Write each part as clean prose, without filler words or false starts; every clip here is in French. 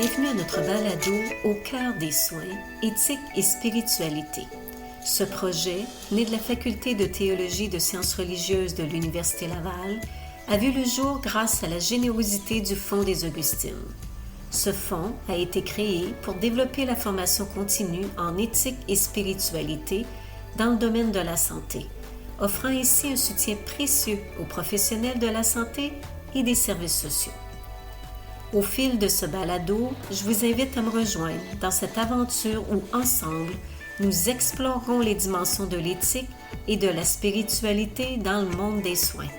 Bienvenue à notre balado Au cœur des soins, éthique et spiritualité. Ce projet, né de la Faculté de théologie de sciences religieuses de l'Université Laval, a vu le jour grâce à la générosité du Fonds des Augustines. Ce fonds a été créé pour développer la formation continue en éthique et spiritualité dans le domaine de la santé, offrant ainsi un soutien précieux aux professionnels de la santé et des services sociaux. Au fil de ce balado, je vous invite à me rejoindre dans cette aventure où, ensemble, nous explorerons les dimensions de l'éthique et de la spiritualité dans le monde des soins.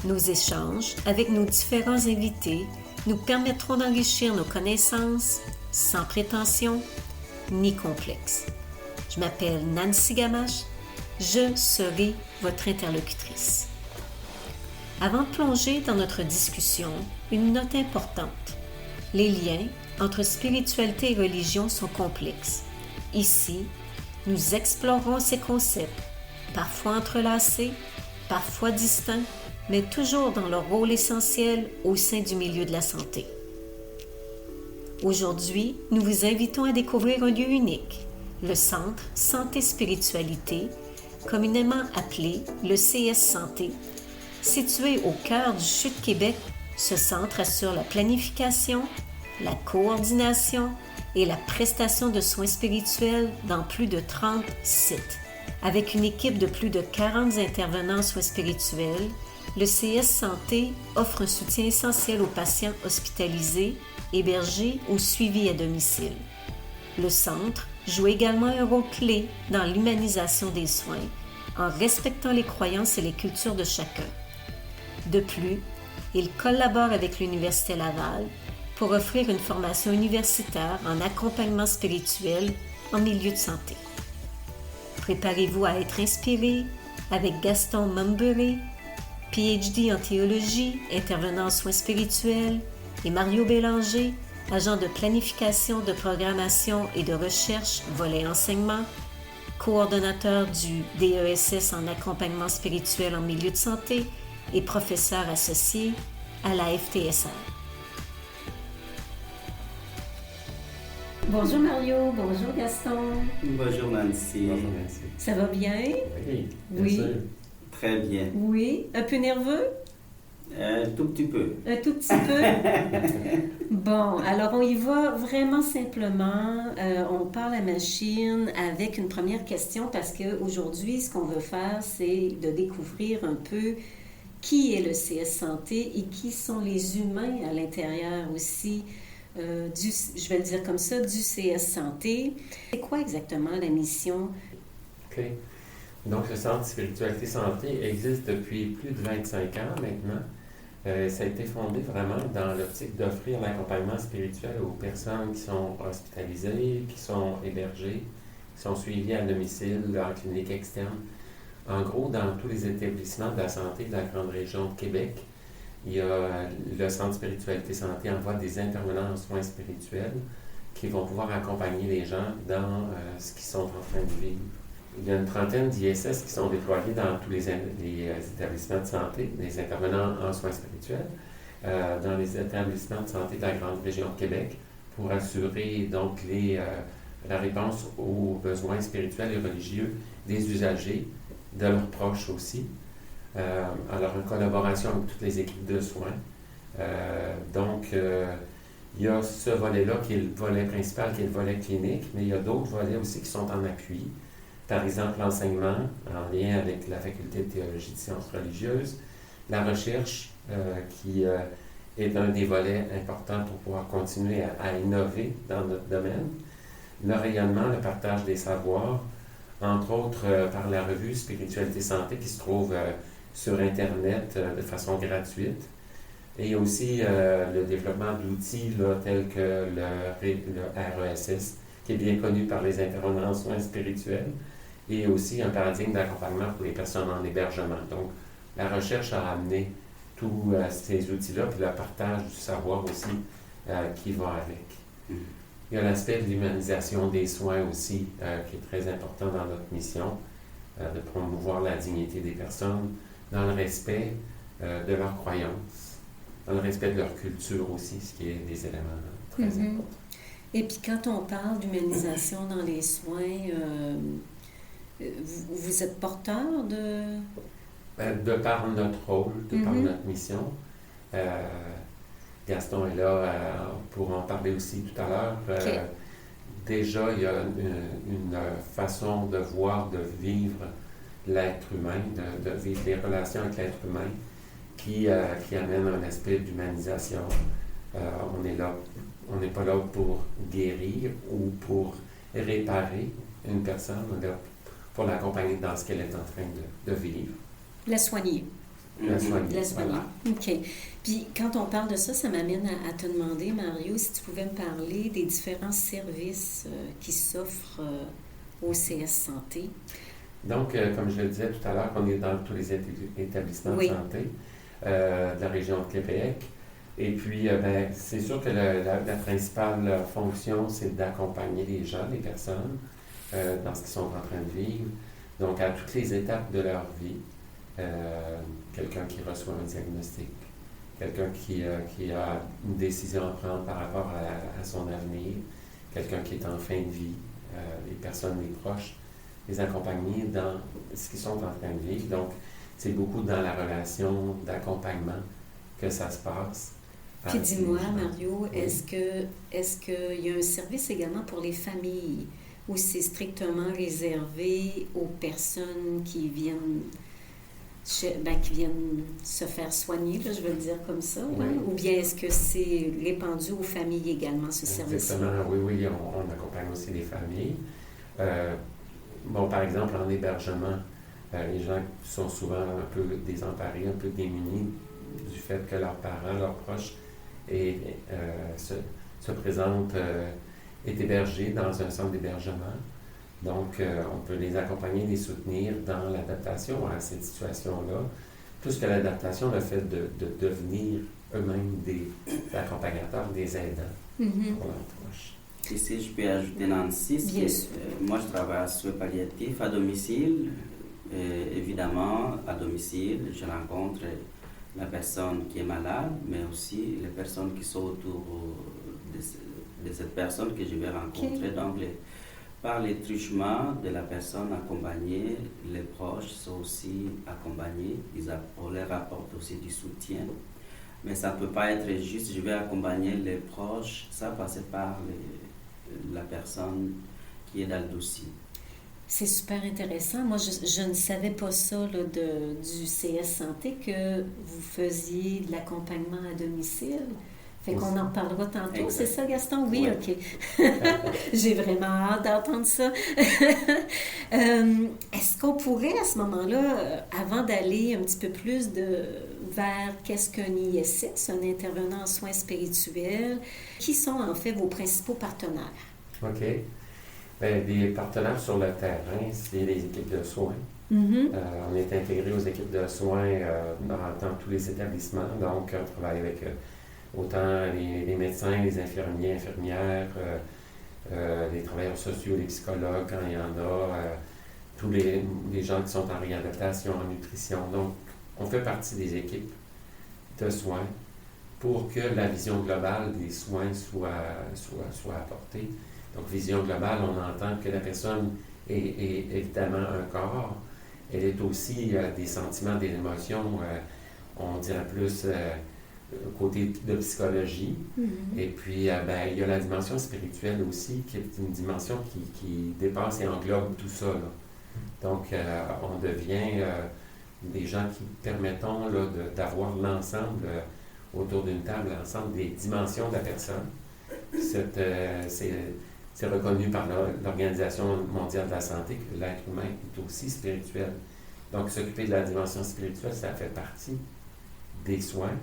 Nos échanges avec nos différents invités nous permettront d'enrichir nos connaissances sans prétention ni complexe. Je m'appelle Nancy Gamache, je serai votre interlocutrice. Avant de plonger dans notre discussion, une note importante. Les liens entre spiritualité et religion sont complexes. Ici, nous explorerons ces concepts, parfois entrelacés, parfois distincts, mais toujours dans leur rôle essentiel au sein du milieu de la santé. Aujourd'hui, nous vous invitons à découvrir un lieu unique, le Centre Santé Spiritualité, communément appelé le CS Santé. Situé au cœur du CHU de Québec, ce centre assure la planification, la coordination et la prestation de soins spirituels dans plus de 30 sites. Avec une équipe de plus de 40 intervenants en soins spirituels, le CS Santé offre un soutien essentiel aux patients hospitalisés, hébergés ou suivis à domicile. Le centre joue également un rôle clé dans l'humanisation des soins en respectant les croyances et les cultures de chacun. De plus, il collabore avec l'Université Laval pour offrir une formation universitaire en accompagnement spirituel en milieu de santé. Préparez-vous à être inspiré avec Gaston Mamberé, PhD en théologie, intervenant en soins spirituels, et Mario Bélanger, agent de planification, de programmation et de recherche, volet enseignement, coordonnateur du DESS en accompagnement spirituel en milieu de santé et professeur associé à la FTSR. Bonjour Mario, bonjour Gaston. Bonjour Nancy. Bonjour Nancy. Ça va bien? Oui, Oui. sûr. Très bien. Oui. Un peu nerveux? Tout petit peu. Un tout petit peu? Bon, alors on y va vraiment simplement. On part la machine avec une première question parce qu'aujourd'hui, ce qu'on veut faire, c'est de découvrir un peu qui est le CS Santé et qui sont les humains à l'intérieur aussi je vais le dire comme ça, du CS Santé. C'est quoi exactement la mission? OK. Donc, le Centre Spiritualité Santé existe depuis plus de 25 ans maintenant. Ça a été fondé vraiment dans l'optique d'offrir l'accompagnement spirituel aux personnes qui sont hospitalisées, qui sont hébergées, qui sont suivies à domicile, en clinique externe. En gros, dans tous les établissements de la santé de la grande région de Québec, il y a le Centre Spiritualité Santé envoie des intervenants en soins spirituels qui vont pouvoir accompagner les gens dans ce qu'ils sont en train de vivre. Il y a une trentaine d'ISS qui sont déployés dans tous les établissements de santé, des intervenants en soins spirituels, dans les établissements de santé de la grande région de Québec pour assurer donc la réponse aux besoins spirituels et religieux des usagers, de leurs proches aussi. Alors, en collaboration avec toutes les équipes de soins. Il y a ce volet-là qui est le volet principal, qui est le volet clinique, mais il y a d'autres volets aussi qui sont en appui. Par exemple, l'enseignement, en lien avec la Faculté de théologie de sciences religieuses, la recherche, qui est un des volets importants pour pouvoir continuer à innover dans notre domaine, le rayonnement, le partage des savoirs, entre autres par la revue Spiritualité Santé qui se trouve sur Internet de façon gratuite. Et aussi le développement d'outils tels que le RESS, qui est bien connu par les intervenants en soins spirituels, et aussi un paradigme d'accompagnement pour les personnes en hébergement. Donc, la recherche a amené tous ces outils-là, puis le partage du savoir aussi qui va avec. Il y a l'aspect de l'humanisation des soins aussi, qui est très important dans notre mission, de promouvoir la dignité des personnes, dans le respect de leurs croyances, dans le respect de leur culture aussi, ce qui est des éléments très important. Et puis quand on parle d'humanisation dans les soins, vous êtes porteur de... De par notre rôle, de par notre mission. Gaston est là pour en parler aussi tout à l'heure. Okay. Déjà, il y a une façon de voir, de vivre l'être humain, de vivre les relations avec l'être humain qui amène un aspect d'humanisation. On est là, on n'est pas là pour guérir ou pour réparer une personne, on est là pour l'accompagner dans ce qu'elle est en train de vivre. La soigner. La soigner. La soigner. Voilà. OK. Puis quand on parle de ça, ça m'amène à te demander, Mario, si tu pouvais me parler des différents services qui s'offrent au CS Santé. Donc, comme je le disais tout à l'heure, on est dans tous les établissements de santé de la région de Québec. Et puis, c'est sûr que la principale fonction, c'est d'accompagner les gens, les personnes, dans ce qu'ils sont en train de vivre. Donc, à toutes les étapes de leur vie, quelqu'un qui reçoit un diagnostic, quelqu'un qui a une décision à prendre par rapport à son avenir, quelqu'un qui est en fin de vie, les personnes, les proches, les accompagner dans ce qu'ils sont en train de vivre. Donc, c'est beaucoup dans la relation d'accompagnement que ça se passe. Puis dis-moi, Mario, oui. est-ce qu'il y a un service également pour les familles ou c'est strictement réservé aux personnes qui viennent se faire soigner, là, je veux le dire comme ça, oui. Ou bien est-ce que c'est répandu aux familles également, ce service-là? Exactement, oui, on accompagne aussi les familles. Par exemple, en hébergement, les gens sont souvent un peu désemparés, un peu démunis du fait que leurs parents, leurs proches se présentent, est hébergé dans un centre d'hébergement. Donc, on peut les accompagner, les soutenir dans l'adaptation à cette situation-là, plus que l'adaptation, le fait de devenir eux-mêmes des accompagnateurs, des aidants pour leurs proches. Et si je peux ajouter, Nancy, moi je travaille à soins palliatifs à domicile. Évidemment, à domicile, je rencontre la personne qui est malade, mais aussi les personnes qui sont autour de cette personne que je vais rencontrer. Donc, par les truchements de la personne accompagnée, les proches sont aussi accompagnés. On leur apporte aussi du soutien. Mais ça ne peut pas être juste, je vais accompagner les proches, ça passe par la personne qui est dans le dossier. C'est super intéressant. Moi, je ne savais pas ça là, du CS Santé, que vous faisiez de l'accompagnement à domicile. Fait qu'on en reparlera tantôt. Exact. C'est ça, Gaston? Oui, ouais. OK. J'ai vraiment hâte d'entendre ça. Est-ce qu'on pourrait, à ce moment-là, avant d'aller un petit peu plus vers qu'est-ce qu'un ISS, un intervenant en soins spirituels, qui sont en fait vos principaux partenaires? OK. Les partenaires sur le terrain, c'est les équipes de soins. On est intégré aux équipes de soins dans tous les établissements. Donc, on travaille avec autant les médecins, les infirmiers, infirmières, les travailleurs sociaux, les psychologues, quand il y en a, tous les gens qui sont en réadaptation, en nutrition. Donc, on fait partie des équipes de soins pour que la vision globale des soins soit apportée. Donc, vision globale, on entend que la personne est évidemment un corps. Elle est aussi des sentiments, des émotions, on dirait plus côté de psychologie. Et puis, il y a la dimension spirituelle aussi, qui est une dimension qui dépasse et englobe tout ça, là. Donc, on devient des gens qui permettons là, d'avoir l'ensemble autour d'une table, l'ensemble des dimensions de la personne. C'est reconnu par l'Organisation mondiale de la santé que l'être humain est aussi spirituel. Donc, s'occuper de la dimension spirituelle, ça fait partie des soins.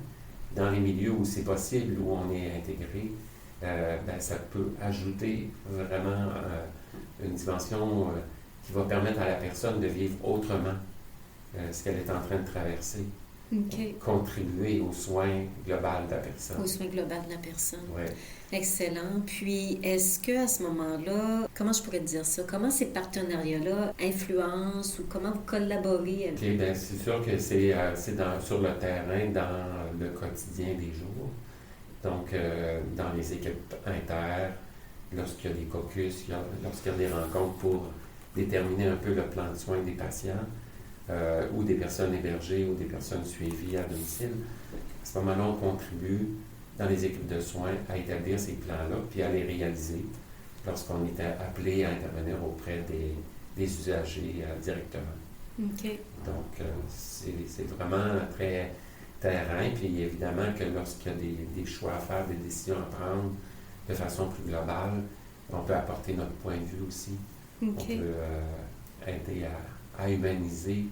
Dans les milieux où c'est possible, où on est intégré, ça peut ajouter vraiment une dimension qui va permettre à la personne de vivre autrement ce qu'elle est en train de traverser. Okay. Contribuer aux soins globaux de la personne. Aux soins globaux de la personne. Oui. Excellent. Puis, est-ce qu'à ce moment-là, comment je pourrais te dire ça? Comment ces partenariats-là influencent ou comment vous collaborez avec? OK, bien, c'est sûr que c'est sur le terrain, dans le quotidien des jours. Donc, dans les équipes inter, lorsqu'il y a des caucus, lorsqu'il y a des rencontres pour déterminer un peu le plan de soins des patients, ou des personnes hébergées ou des personnes suivies à domicile, à ce moment-là, on contribue dans les équipes de soins à établir ces plans-là puis à les réaliser lorsqu'on est appelé à intervenir auprès des usagers directement. OK. Donc, c'est vraiment très terrain. Puis évidemment que lorsqu'il y a des choix à faire, des décisions à prendre de façon plus globale, on peut apporter notre point de vue aussi. OK. On peut aider à humaniser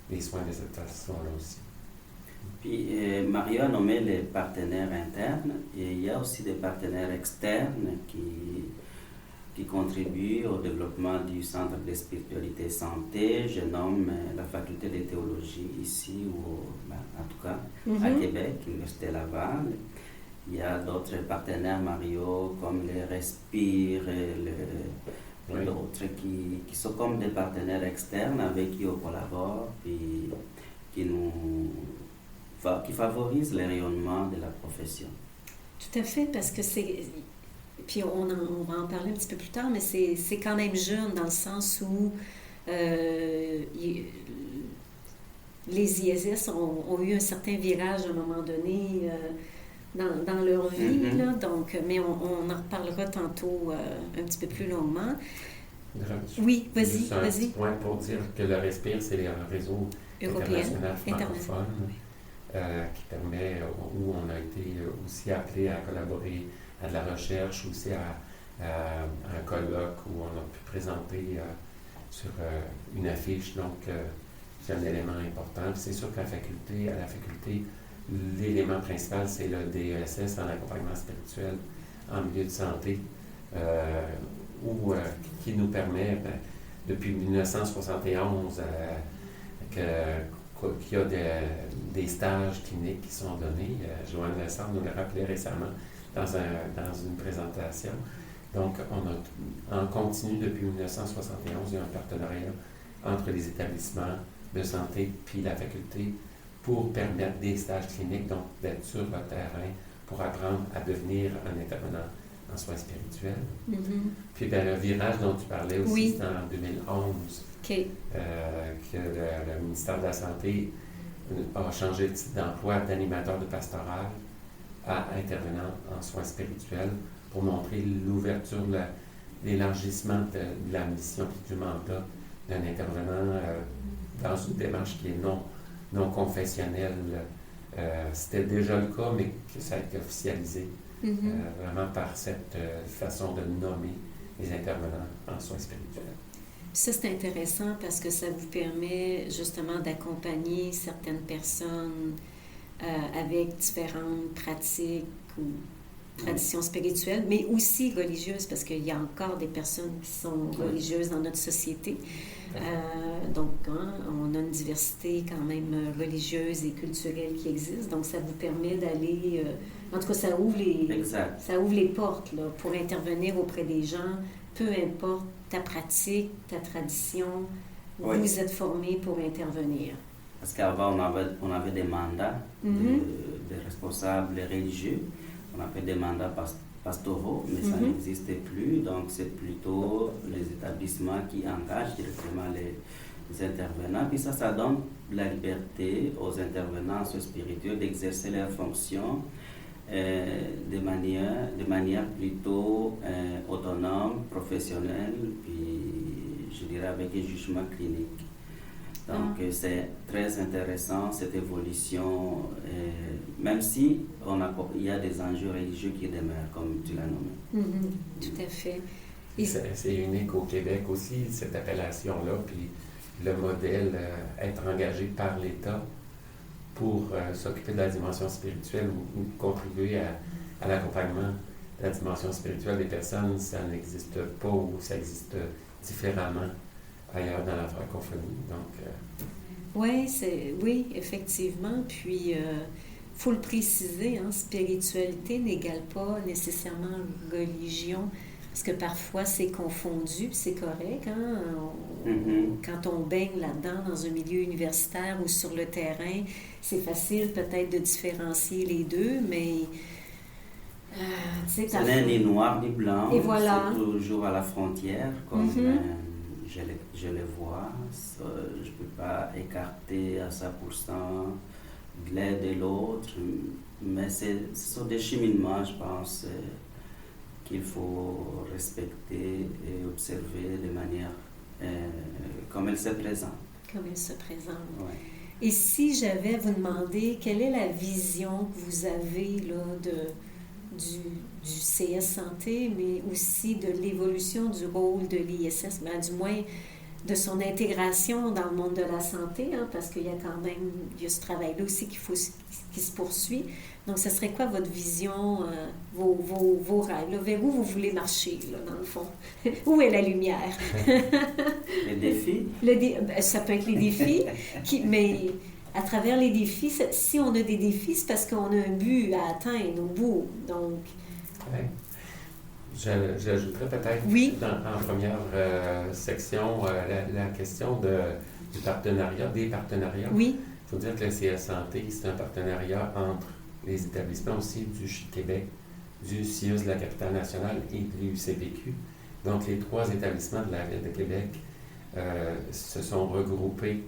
les soins de cette façon-là aussi. Puis Mario a nommé les partenaires internes et il y a aussi des partenaires externes qui contribuent au développement du Centre de spiritualité santé. Je nomme la faculté de théologie ici, en tout cas à Québec, l'Université Laval. Il y a d'autres partenaires, Mario, comme les Respire et d'autres qui sont comme des partenaires externes avec qui on collabore et qui favorisent le rayonnement de la profession. Tout à fait, parce que c'est... Puis on va en parler un petit peu plus tard, mais c'est quand même jeune dans le sens où les ISS ont eu un certain virage à un moment donné dans leur vie, là, donc, mais on en reparlera tantôt un petit peu plus longuement. Oui, vas-y. Juste un petit point pour dire que le Respire, c'est un réseau international francophone qui permet, où on a été aussi appelé à collaborer à de la recherche, aussi à un colloque où on a pu présenter sur une affiche. Donc, c'est un élément important. Puis c'est sûr qu'à la faculté, l'élément principal, c'est le DESS en accompagnement spirituel en milieu de santé, qui nous permet, depuis 1971, qu'il y a des stages cliniques qui sont donnés. Joanne Lessard nous l'a rappelé récemment dans une présentation. Donc, on continue depuis 1971, il y a un partenariat entre les établissements de santé puis la faculté pour permettre des stages cliniques, donc d'être sur le terrain pour apprendre à devenir un intervenant en soins spirituels. Puis le virage dont tu parlais aussi, c'est en 2011, que le ministère de la Santé a changé le titre d'emploi d'animateur de pastoral à intervenant en soins spirituels pour montrer l'ouverture, l'élargissement de la mission et du mandat d'un intervenant dans une démarche qui est non confessionnelle. C'était déjà le cas, mais que ça a été officialisé vraiment par cette façon de nommer les intervenants en soins spirituels. Ça, c'est intéressant parce que ça vous permet justement d'accompagner certaines personnes avec différentes pratiques ou traditions spirituelles, mais aussi religieuses, parce qu'il y a encore des personnes qui sont religieuses dans notre société. Donc, on a une diversité quand même religieuse et culturelle qui existe, donc ça vous permet d'aller... en tout cas, ça ouvre les portes là, pour intervenir auprès des gens, peu importe ta pratique, ta tradition, vous êtes formé pour intervenir. Parce qu'avant, on avait des mandats de responsables religieux, on avait des mandats pastoraux, mais ça n'existe plus, donc c'est plutôt les établissements qui engagent directement les intervenants, puis ça donne la liberté aux intervenants spirituels d'exercer leurs fonctions de manière plutôt autonome, professionnelle, puis je dirais avec un jugement clinique. Donc c'est très intéressant cette évolution, même si il y a des enjeux religieux qui demeurent, comme tu l'as nommé. Tout à fait. C'est unique au Québec aussi, cette appellation-là, puis le modèle, être engagé par l'État pour s'occuper de la dimension spirituelle ou contribuer à l'accompagnement de la dimension spirituelle des personnes, ça n'existe pas ou ça existe différemment ailleurs dans la francophonie. Oui, effectivement. Puis, il faut le préciser, spiritualité n'égale pas nécessairement religion, parce que parfois c'est confondu, c'est correct. Quand on baigne là-dedans, dans un milieu universitaire ou sur le terrain, c'est facile peut-être de différencier les deux, mais Ce n'est ni noir ni blanc, et voilà. C'est toujours à la frontière, comme je le vois. Je ne peux pas écarter à 100% de l'un de l'autre, mais ce sont des cheminements, je pense, qu'il faut respecter et observer de manière comme elle se présente. Comme elle se présente. Ouais. Et si j'avais à vous demander quelle est la vision que vous avez là, du CS Santé, mais aussi de l'évolution du rôle de l'ISS, ben, du moins de son intégration dans le monde de la santé, hein, parce qu'il y a quand même ce travail-là aussi qui se poursuit. Donc, ce serait quoi votre vision, vos rêves? Là, vers où vous voulez marcher, là, dans le fond? Où est la lumière? Les défis? Ça peut être les défis, mais à travers les défis, si on a des défis, c'est parce qu'on a un but à atteindre au bout. Donc... Ouais. J'ajouterais peut-être en première section la question du partenariat, des partenariats. Oui. Il faut dire que le CS Santé, c'est un partenariat entre les établissements aussi du CHU de Québec, du CIUS de la Capitale-Nationale et de l'UCPQ. Donc, les 3 établissements de la Ville de Québec se sont regroupés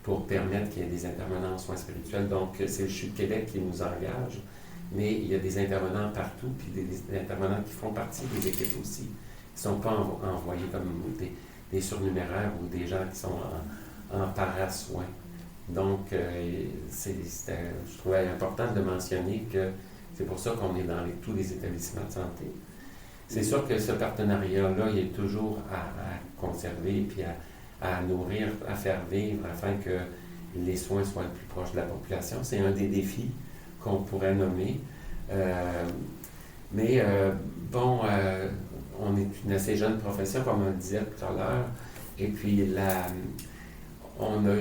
pour permettre qu'il y ait des intervenants en soins spirituels. Donc, c'est le CHU de Québec qui nous engage, mais il y a des intervenants partout, puis des intervenants qui font partie des équipes aussi, qui ne sont pas envoyés comme des surnuméraires ou des gens qui sont en para-soins. Donc, je trouvais important de mentionner que c'est pour ça qu'on est dans tous les établissements de santé. C'est sûr que ce partenariat-là, il est toujours à conserver, puis à nourrir, à faire vivre, afin que les soins soient le plus proches de la population. C'est un des défis qu'on pourrait nommer. On est une assez jeune profession, comme on le disait tout à l'heure, et puis on a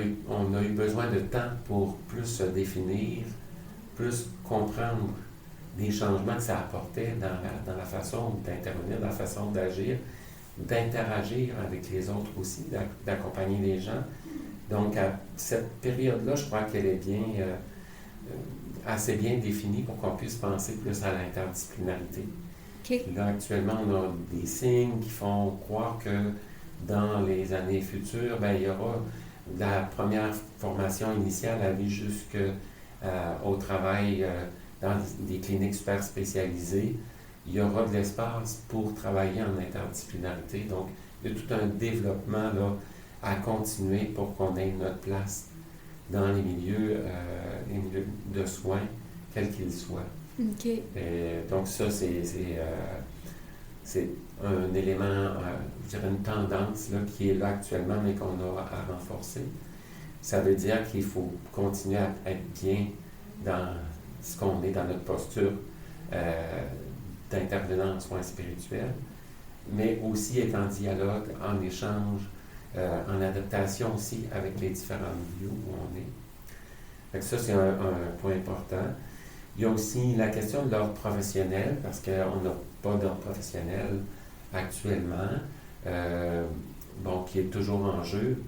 eu besoin de temps pour plus se définir, plus comprendre les changements que ça apportait dans la façon d'intervenir, dans la façon d'agir, d'interagir avec les autres aussi, d'accompagner les gens. Donc, à cette période-là, je crois qu'elle est assez bien définie pour qu'on puisse penser plus à l'interdisciplinarité. Okay. Là, actuellement, on a des signes qui font croire que dans les années futures, il y aura la première formation initiale à aller jusqu'au travail dans des cliniques super spécialisées. Il y aura de l'espace pour travailler en interdisciplinarité. Donc, il y a tout un développement là, à continuer pour qu'on ait notre place dans les milieux de soins, quels qu'ils soient. Okay. Donc, ça, c'est un élément, je dirais une tendance là, qui est là actuellement, mais qu'on a à renforcer. Ça veut dire qu'il faut continuer à être bien dans ce qu'on est, dans notre posture d'intervenant en soins spirituels, mais aussi être en dialogue, en échange, en adaptation aussi avec les différents milieux où on est. Fait que ça, c'est un point important. Il y a aussi la question de l'ordre professionnel, parce qu'on n'a pas d'ordre professionnel actuellement, qui est toujours en jeu.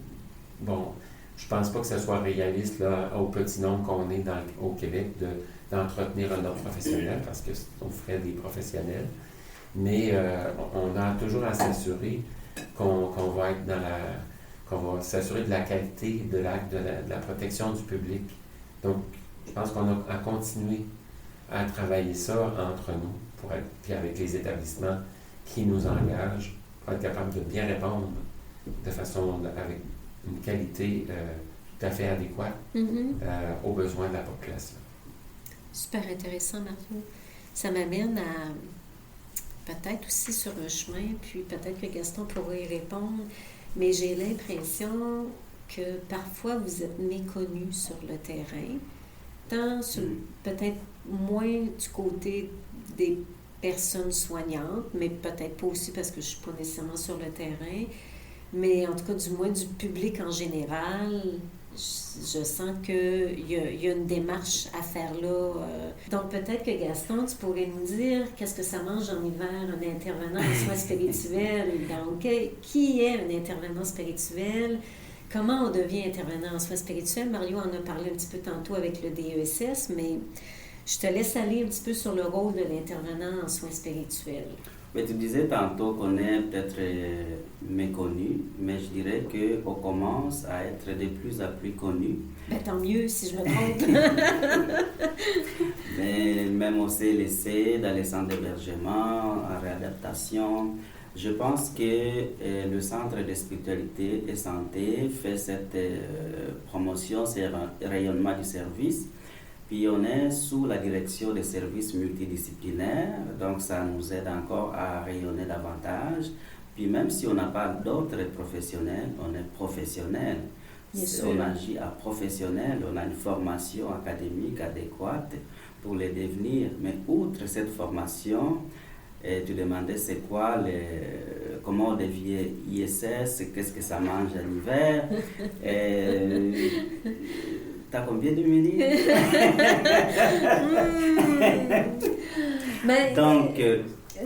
Bon, je pense pas que ce soit réaliste là, au petit nombre qu'on est au Québec d'entretenir un ordre professionnel, parce qu'on ferait des professionnels. Mais on a toujours à s'assurer qu'on va être qu'on va s'assurer de la qualité de l'acte, de la protection du public. Donc, je pense qu'on a à continuer à travailler ça entre nous, puis avec les établissements qui nous engagent, pour être capable de bien répondre de façon, avec une qualité tout à fait adéquate aux besoins de la population. Super intéressant, Mario. Ça m'amène à peut-être aussi sur un chemin, puis peut-être que Gaston pourrait y répondre, mais j'ai l'impression que parfois vous êtes méconnu sur le terrain, tant peut-être moins du côté des personnes soignantes, mais peut-être pas aussi parce que je ne suis pas nécessairement sur le terrain, mais en tout cas du moins du public en général. Je sens qu'il y a une démarche à faire là. Donc, peut-être que Gaston, tu pourrais nous dire qu'est-ce que ça mange en hiver, un intervenant en soins spirituels. Donc, qui est un intervenant spirituel? Comment on devient intervenant en soins spirituels? Mario en a parlé un petit peu tantôt avec le DESS, mais Je te laisse aller un petit peu sur le rôle de l'intervenant en soins spirituels. Mais tu disais tantôt qu'on est peut-être méconnu, mais je dirais qu'on commence à être de plus en plus connu. Ben, tant mieux si je me trompe. Mais même au CLSC, dans les centres d'hébergement, en réadaptation, je pense que le Centre de spiritualité et santé fait cette promotion, ce rayonnement du service. Puis on est sous la direction des services multidisciplinaires, donc ça nous aide encore à rayonner davantage. Puis même si on n'a pas d'autres professionnels, on est professionnel. On agit à professionnel, on a une formation académique adéquate pour les devenir. Mais outre cette formation, tu demandais c'est quoi, comment on devient ISS, qu'est-ce que ça mange à l'hiver. T'as combien de minutes? Mais, donc,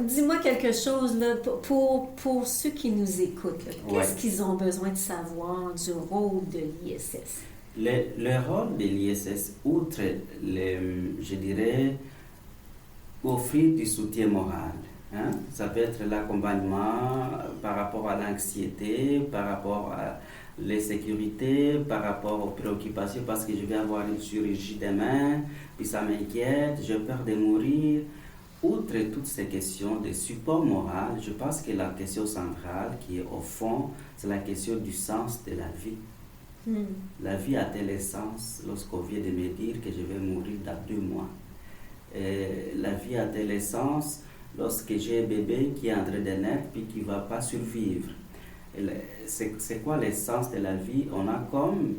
dis-moi quelque chose, là, pour ceux qui nous écoutent, là, qu'est-ce ouais. qu'ils ont besoin de savoir du rôle de l'ISS? Le rôle de l'ISS, outre, je dirais, offrir du soutien moral. Hein? Ça peut être l'accompagnement par rapport à l'anxiété, par rapport à l'insécurité, par rapport aux préoccupations, parce que je vais avoir une chirurgie demain, puis ça m'inquiète, j'ai peur de mourir. Outre toutes ces questions de support moral, je pense que la question centrale qui est au fond, c'est la question du sens de la vie. La vie a-t-elle sens lorsqu'on vient de me dire que je vais mourir dans 2 mois? La vie a-t-elle sens lorsque j'ai un bébé qui est en train de naître puis qui ne va pas survivre? C'est quoi l'essence de la vie? On a comme...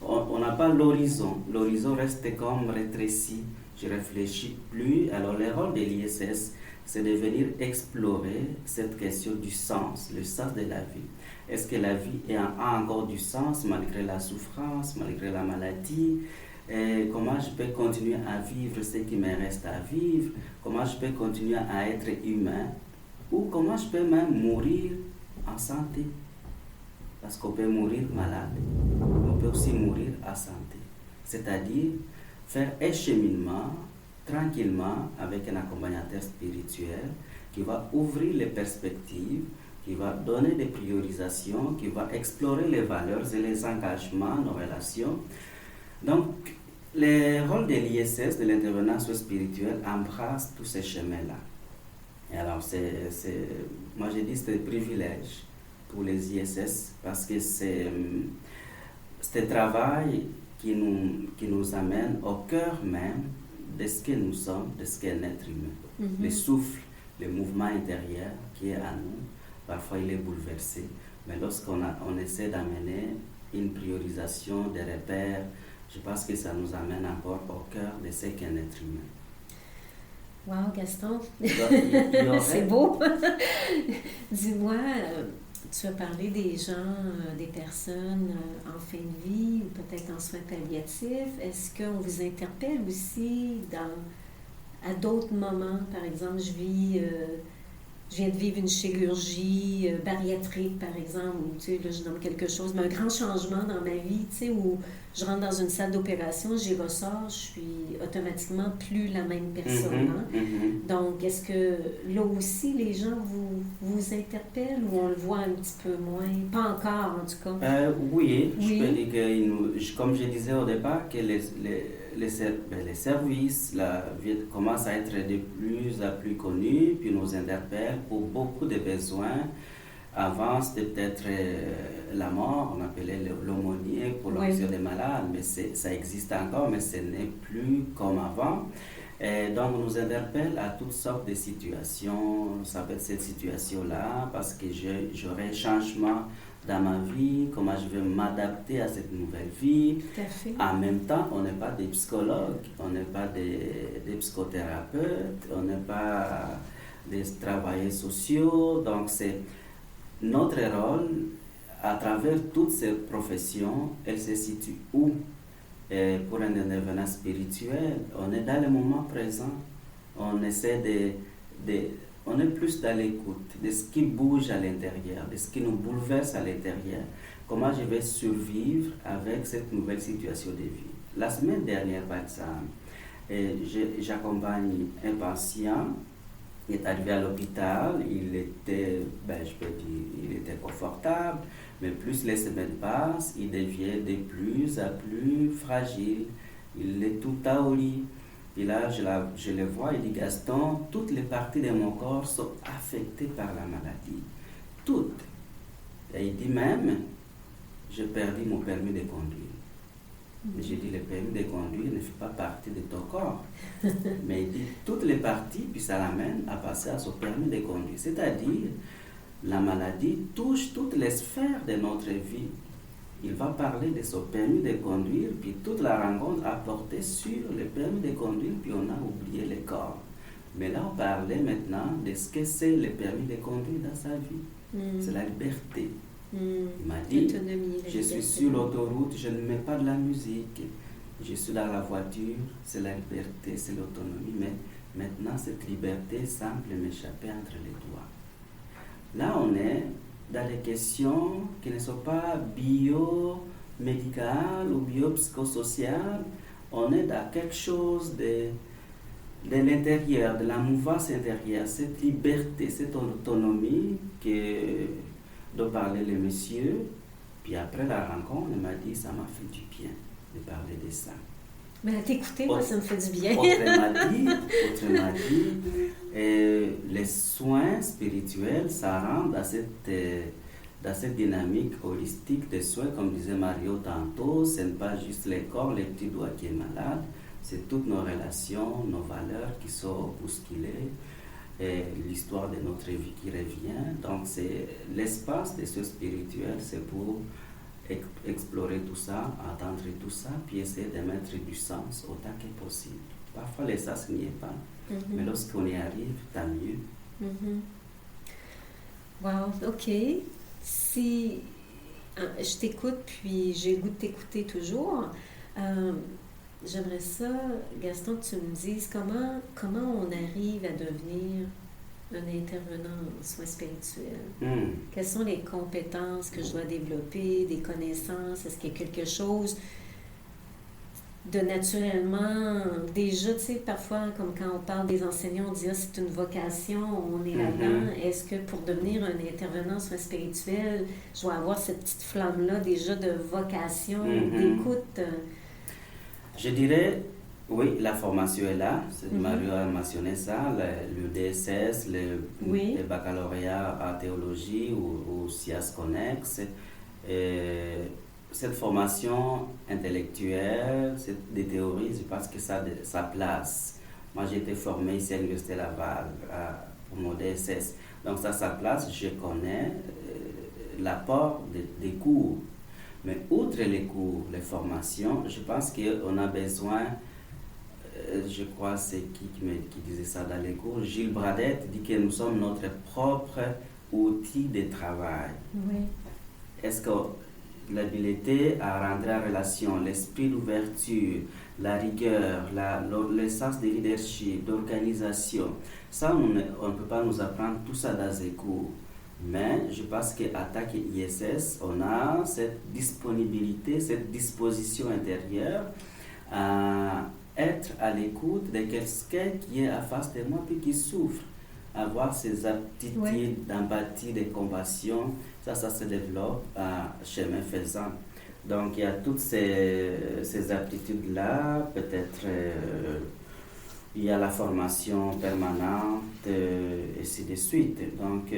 on n'a pas l'horizon. L'horizon reste comme rétréci. Je ne réfléchis plus. Alors le rôle de l'ISS, c'est de venir explorer cette question du sens, le sens de la vie. Est-ce que la vie a encore du sens malgré la souffrance, malgré la maladie? Comment je peux continuer à vivre ce qui me reste à vivre? Comment je peux continuer à être humain? Ou comment je peux même mourir en santé? Parce qu'on peut mourir malade, on peut aussi mourir en santé. C'est-à-dire faire un cheminement tranquillement avec un accompagnateur spirituel qui va ouvrir les perspectives, qui va donner des priorisations, qui va explorer les valeurs et les engagements, nos relations. Donc, le rôle de l'ISS, de l'intervenance spirituelle, embrasse tous ces chemins-là. Et alors, moi je dis que c'est un privilège pour les ISS parce que c'est un travail qui nous amène au cœur même de ce que nous sommes, de ce qu'est un être humain. Le souffle, le mouvement intérieur qui est à nous, parfois il est bouleversé, mais lorsqu'on essaie d'amener une priorisation des repères, je pense que ça nous amène encore au cœur de ce qu'est un être humain. Wow, Gaston, Donc, c'est beau. Dis-moi, tu as parlé des gens, des personnes en fin de vie ou peut-être en soins palliatifs. Est-ce qu'on vous interpelle aussi à d'autres moments? Par exemple, je viens de vivre une chirurgie bariatrique, par exemple, ou tu sais, là, je nomme quelque chose, mais un grand changement dans ma vie, tu sais, où je rentre dans une salle d'opération, j'y ressors, je suis automatiquement plus la même personne. Donc, est-ce que là aussi, les gens vous interpellent ou on le voit un petit peu moins? Pas encore, en tout cas. Oui, je peux dire que, comme je disais au départ, que les services commencent à être de plus en plus connus, puis nous interpellent pour beaucoup de besoins. Avant, c'était peut-être la mort, on appelait l'aumônier pour l'onction des malades, mais ça existe encore, mais ce n'est plus comme avant. Et donc, on nous interpelle à toutes sortes de situations. Ça peut être cette situation-là, parce que j'aurai un changement dans ma vie, comment je vais m'adapter à cette nouvelle vie. Tout à fait. En même temps, on n'est pas des psychologues, on n'est pas des psychothérapeutes, on n'est pas des travailleurs sociaux. Donc, c'est notre rôle, à travers toutes ces professions, elle se situe où? Pour un intervenant spirituel, on est dans le moment présent. On essaie on est plus dans l'écoute de ce qui bouge à l'intérieur, de ce qui nous bouleverse à l'intérieur. Comment je vais survivre avec cette nouvelle situation de vie? la semaine dernière, par exemple, j'accompagne un patient. Il est arrivé à l'hôpital, il était, je peux dire, il était confortable, mais plus les semaines passent, il devient de plus en plus fragile. Il est tout taouli. Et là, je le vois, il dit, Gaston, toutes les parties de mon corps sont affectées par la maladie. Toutes. Et il dit même, j'ai perdu mon permis de conduire. Mais j'ai dit, le permis de conduire ne fait pas partie de ton corps. Mais il dit, toutes les parties, puis ça l'amène à passer à son permis de conduire. C'est-à-dire, la maladie touche toutes les sphères de notre vie. Il va parler de son permis de conduire, puis toute la rencontre a porté sur le permis de conduire, puis on a oublié le corps. Mais là, on parlait maintenant de ce que c'est le permis de conduire dans sa vie. C'est la liberté. Il m'a dit, je suis sur l'autoroute, je ne mets pas de la musique. Je suis dans la voiture, c'est la liberté, c'est l'autonomie. Mais maintenant, cette liberté semble m'échapper entre les doigts. Là, on est dans les questions qui ne sont pas biomédicales ou biopsychosociales. On est dans quelque chose de l'intérieur, de la mouvance intérieure, cette liberté, cette autonomie dont parlait le monsieur. Puis après la rencontre, il m'a dit, ça m'a fait du bien de parler de ça. Mais à t'écouter, moi, ça me fait du bien. Autrement dit, les soins spirituels, ça rentre dans cette dynamique holistique des soins, comme disait Mario tantôt. Ce n'est pas juste le corps, le petit doigt qui est malade, c'est toutes nos relations, nos valeurs qui sont bousculées, et l'histoire de notre vie qui revient. Donc, c'est l'espace des soins spirituels, c'est pour explorer tout ça, entendre tout ça, puis essayer de mettre du sens autant que possible. Parfois, le sens n'y est pas, mais lorsqu'on y arrive, tant mieux. Wow, OK. Si je t'écoute, puis j'ai le goût de t'écouter toujours, j'aimerais ça, Gaston, que tu me dises comment on arrive à devenir un intervenant en soins spirituels. Quelles sont les compétences que je dois développer, des connaissances? Est-ce qu'il y a quelque chose de naturellement, déjà, tu sais, parfois, comme quand on parle des enseignants, on dit, c'est une vocation, on est là-dedans. Est-ce que pour devenir un intervenant en soins spirituels, je dois avoir cette petite flamme-là déjà de vocation, d'écoute? Je dirais, oui, la formation est là. Mario a mentionné ça, le DSS, le baccalauréat en théologie ou SIAS Connex. Cette formation intellectuelle, des théories, je pense que ça a sa place. Moi, j'ai été formé ici à l'Université Laval pour mon DSS. Donc, ça a sa place. Je connais l'apport des cours. Mais outre les cours, les formations, je pense qu'on a besoin, je crois c'est qui disait ça dans les cours, Gilles Bradette dit que nous sommes notre propre outil de travail. Est-ce que l'habileté à rentrer en relation, l'esprit d'ouverture, la rigueur, le sens de leadership, d'organisation, ça on ne peut pas nous apprendre tout ça dans les cours. Mais je pense qu'à TAC et ISS, on a cette disponibilité, cette disposition intérieure à être à l'écoute de quelqu'un qui est en face de moi et qui souffre. Avoir ces aptitudes d'empathie, de compassion, ça se développe à chemin faisant. Donc il y a toutes ces aptitudes-là, peut-être il y a la formation permanente, et ainsi de suite. Donc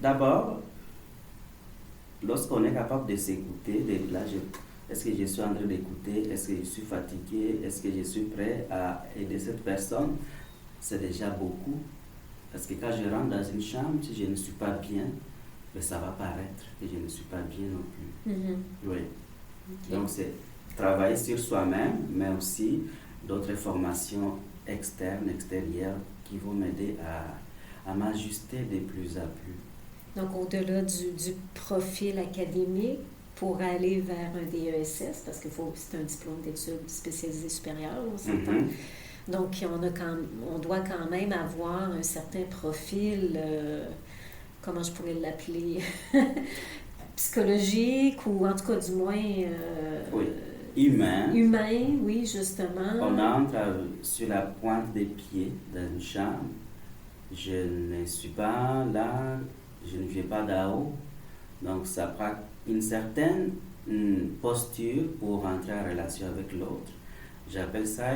d'abord, lorsqu'on est capable de s'écouter, est-ce que je suis en train d'écouter, est-ce que je suis fatigué, est-ce que je suis prêt à aider cette personne, c'est déjà beaucoup. Parce que quand je rentre dans une chambre, si je ne suis pas bien, ça va paraître que je ne suis pas bien non plus. Oui. Okay. Donc, c'est travailler sur soi-même, mais aussi d'autres formations externes, extérieures, qui vont m'aider à m'ajuster de plus en plus. Donc, au-delà du profil académique, pour aller vers un DESS, parce que c'est un diplôme d'études spécialisées supérieures, on s'entend. Donc, on doit quand même avoir un certain profil, comment je pourrais l'appeler, psychologique, ou en tout cas, du moins, humain. Humain, oui, justement. On entre sur la pointe des pieds d'une chambre. Je ne suis pas là, je ne viens pas d'en haut. Donc ça prend une certaine posture pour entrer en relation avec l'autre. J'appelle ça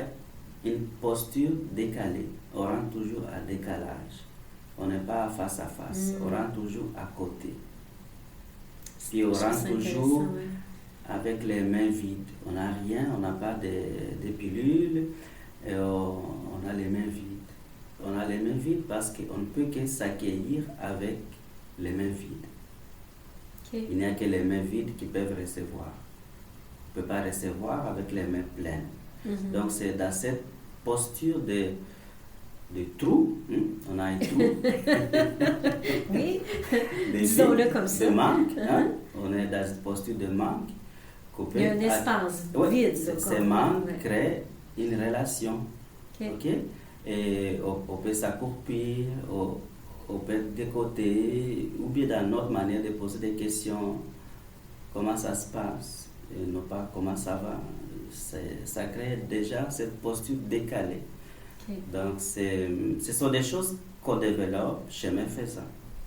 une posture décalée. On rentre toujours à décalage. On n'est pas face à face, on rentre toujours à côté. Puis on rentre toujours avec les mains vides. On n'a rien, on n'a pas de pilules, et on a les mains vides. On a les mains vides parce qu'on ne peut que s'accueillir avec les mains vides. Okay. Il n'y a que les mains vides qui peuvent recevoir. On ne peut pas recevoir avec les mains pleines. Mm-hmm. Donc c'est dans cette posture de trou, on a un trou. Oui, disons-le comme ça. De manque, on est dans cette posture de manque. Il y a un espace vide. Ces manques créent une relation. Okay. Okay? Et on peut s'accroupir, on peut être de côté, ou bien dans notre manière de poser des questions, comment ça se passe, et non pas comment ça va. Ça crée déjà cette posture décalée. Okay. Donc, ce sont des choses qu'on développe chemin faisant.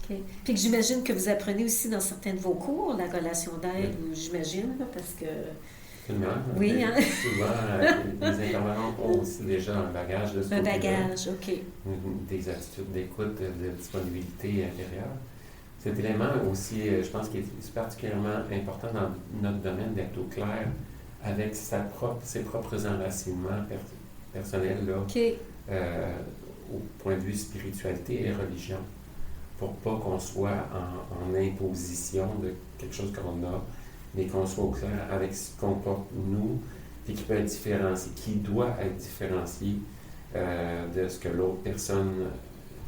Okay. Puis que j'imagine que vous apprenez aussi dans certains de vos cours la relation d'aide, j'imagine, parce que... Oui, hein? Souvent, les intervenants ont aussi déjà un bagage de ce Un bagage, OK. Des attitudes d'écoute, de disponibilité intérieure. Cet élément aussi, je pense qu'il est particulièrement important dans notre domaine d'être au clair avec ses propres enracinements personnels là, okay. Au point de vue spiritualité et religion, pour pas qu'on soit en imposition de quelque chose qu'on a, mais qu'on soit au clair avec ce qu'on porte nous, puis qui peut être différencié, qui doit être différencié de ce que l'autre personne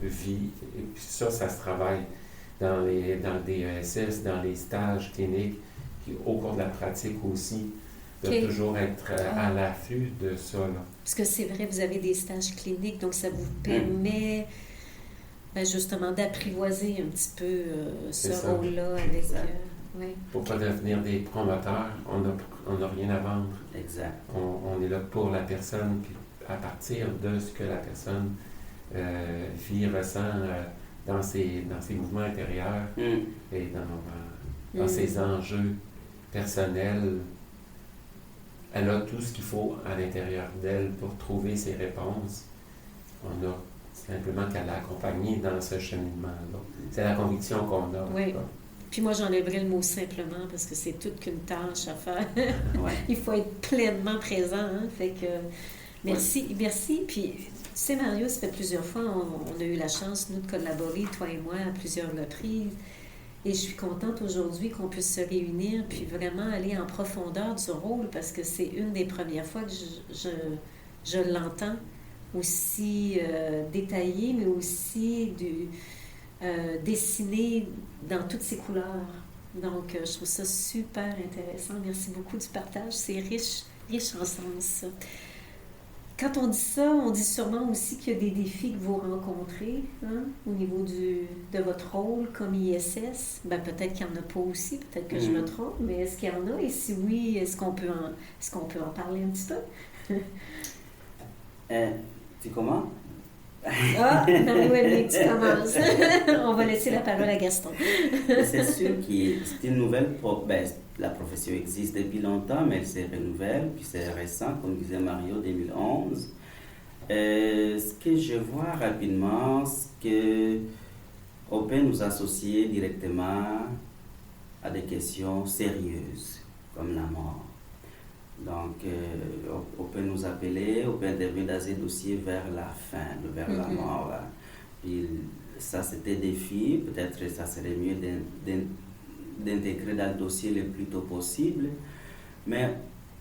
vit. Et puis ça se travaille dans le DESS, dans les stages cliniques, puis au cours de la pratique aussi, de okay. toujours être à l'affût de ça. Là. Parce que c'est vrai, vous avez des stages cliniques, donc ça vous permet justement d'apprivoiser un petit peu ce rôle-là avec... Oui. Pour ne pas devenir des promoteurs, on n'a rien à vendre. Exact. On est là pour la personne, puis à partir de ce que la personne vit, ressent dans ses mouvements intérieurs et dans ses enjeux personnels, elle a tout ce qu'il faut à l'intérieur d'elle pour trouver ses réponses. On a simplement qu'à l'accompagner dans ce cheminement-là. C'est la conviction qu'on a. Oui. Puis moi, j'enlèverais le mot « simplement » parce que c'est toute qu'une tâche à faire. Ouais. Il faut être pleinement présent. Hein? Fait que merci. Ouais. Merci. Puis, tu sais, Mario, ça fait plusieurs fois, on a eu la chance, nous, de collaborer, toi et moi, à plusieurs reprises. Et je suis contente aujourd'hui qu'on puisse se réunir puis vraiment aller en profondeur du rôle parce que c'est une des premières fois que je l'entends aussi détaillé, mais aussi dessiné dans toutes ses couleurs. Donc, je trouve ça super intéressant. Merci beaucoup du partage. C'est riche en sens. Quand on dit ça, on dit sûrement aussi qu'il y a des défis que vous rencontrez au niveau de votre rôle comme ISS. Ben, peut-être qu'il n'y en a pas aussi, peut-être que je me trompe, mais est-ce qu'il y en a? Et si oui, est-ce qu'on peut en parler un petit peu? Tu commences? Ah, Marie-Webby, tu commences. On va laisser la parole à Gaston. C'est sûr que c'est une nouvelle... la profession existe depuis longtemps, mais elle se renouvelle, puis c'est récent, comme disait Mario, 2011. Ce que je vois rapidement, c'est qu'on peut nous associer directement à des questions sérieuses, comme la mort. Donc, on peut nous appeler, on peut intervenir dans ces dossiers vers la fin, vers la mort. Là. Puis, ça, c'était des défis. Peut-être que ça serait mieux d'intégrer dans le dossier le plus tôt possible. Mais,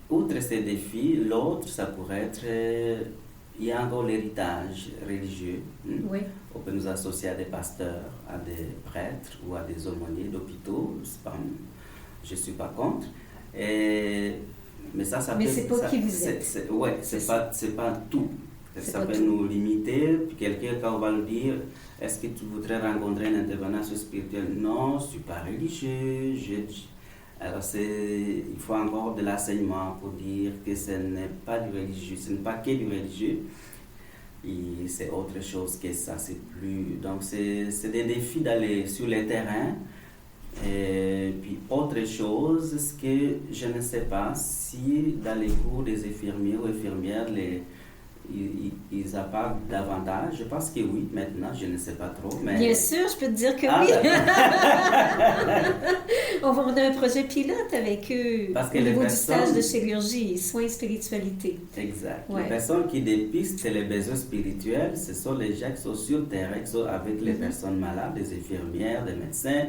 outre ces défis, l'autre, ça pourrait être... il y a encore l'héritage religieux. Oui. On peut nous associer à des pasteurs, à des prêtres ou à des aumôniers d'hôpitaux. Je ne suis pas contre. Mais ça mais peut... c'est pas qui vous êtes. Oui, c'est pas tout. Ça peut nous limiter. Puis quelqu'un, quand on va nous dire, est-ce que tu voudrais rencontrer un intervenant spirituel? Non, je ne suis pas religieux. Alors, il faut encore de l'enseignement pour dire que ce n'est pas du religieux, ce n'est pas que du religieux. Et c'est autre chose que ça, c'est plus... Donc, c'est des défis d'aller sur le terrain. Et puis, autre chose, c'est que je ne sais pas si dans les cours des infirmiers ou infirmières, ils abordent davantage. Je pense que oui, maintenant, je ne sais pas trop. Mais... Bien sûr, je peux te dire que oui. On a un projet pilote avec eux au niveau du stage de chirurgie, soins et spiritualité. Exact. Ouais. Les personnes qui dépistent les besoins spirituels, ce sont les gens qui sont sur le terrain, qui sont avec les personnes malades, les infirmières, les médecins.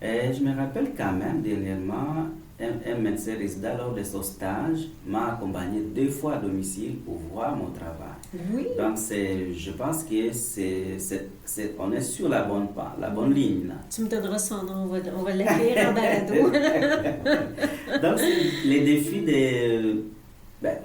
Et je me rappelle quand même, dernièrement, un médecin résident lors de son stage m'a accompagné 2 fois à domicile pour voir mon travail. Oui. Donc, je pense que on est sur la bonne ligne. Là. Tu me donneras son nom, on va l'écrire en balado. Donc, les défis